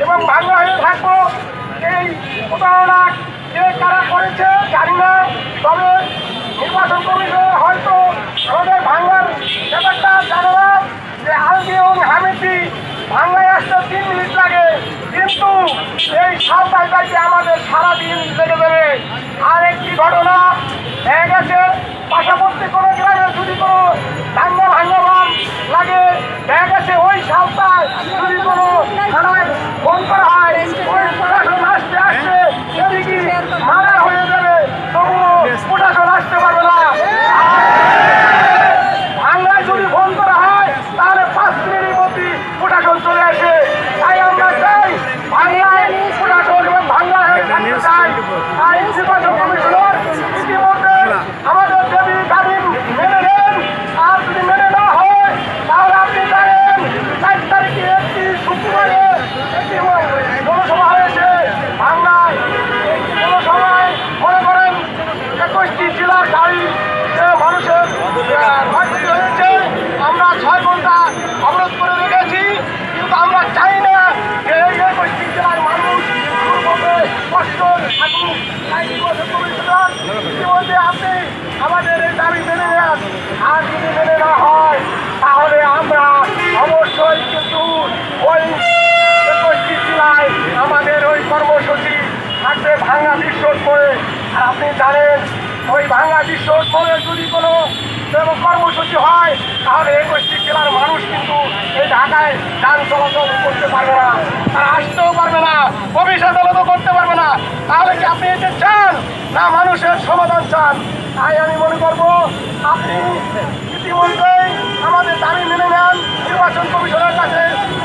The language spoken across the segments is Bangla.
এবং ভাঙ্গা হয়ে থাকবো। এই প্রতারণা যে কারা করেছে জানি না, তবে নির্বাচন কমিশন হয়তো আমাদের ভাঙ্গার ব্যাপারটা জানে না যে আলগি এবং হামিদি ভাঙ্গায় আসতে 3 মিনিট লাগে, কিন্তু এই সাঁওতাল যাইতে আমাদের সারাদিন লেগে দেবে। আর একটি ঘটনা দেখা গেছে, পাশাপাশি কোনো গ্রামে যদি কোনো দাঙ্গা ভাঙ্গাবান লাগে, দেখা গেছে ওই সাঁওতাল যদি কোনো থানায় ফোন করা হয়, ওই প্রশাসন আসতে আসতে এদিকে মারা হয়ে যাবে, তবুও প্রশাসন আসতে পারবে না। ভাঙ্গায় যদি ফোন করা হয় তাহলে 5 মিনিটের মধ্যে প্রশাসন চলে আসে। তাই আমরা চাই ভাঙ্গায় প্রশাসন এবং ভাঙ্গা চাই। তাই নির্বাচন কমিশনার ইতিমধ্যে আমাদের দেবী দাবি মেনে নেন। আর যদি মেনে না হয় তাহলে আপনি জানেন 4 তারিখে একটি শুক্রবারে একটি জনসভা হয়েছে ভাঙ্গায়। একটি জনসভায় মনে করেন 21টি জেলার গাড়ি মানুষের ক্ষয়ক্ষতি হয়েছে। আমরা 6 ঘন্টা অবরোধ করে রেখেছি, কিন্তু আমরা চাই না যে এই 21টি জেলার মানুষ দুর্ভোগে কষ্ট থাকুক। তাই নির্বাচন কমিশনার ইতিমধ্যে আপনি আমাদের এই দাবি মেনে নেন। আর যদি মেনে না হয় তাহলে আমরা অবশ্যই কিন্তু ওই 21টি জেলায় আমাদের ওই কর্মসূচি থাকবে ভাঙ্গা বিশ্বজোড়ে। আর আপনি জানেন ওই ভাঙ্গা বিশ্বজোড়ে যদি কোনো কর্মসূচি হয় তাহলে 21টি জেলার মানুষ কিন্তু এই ঢাকায় যান চলাচল করতে পারবে না, তারা আসতেও পারবে না, অফিস আদালতও করতে পারবে না। তাহলে কি আপনি এতে চান না মানুষের সমাধান চান? তাই আমি মনে করবো আপনি ইতিমধ্যেই আমাদের দাবি মেনে নেন। নির্বাচন কমিশনের কাছে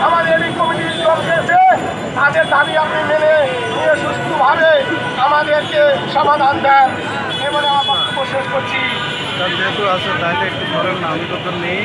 আমাদের এই কমিটির দল পেয়েছে, তাদের দাবি আপনি মেনে নিয়ে সুস্থভাবে আমাদেরকে সমাধান দেন। এবারে আমার বক্তব্য শেষ করছি। যেহেতু আছে তাহলে একটু ধরেন, আমি তো নেই।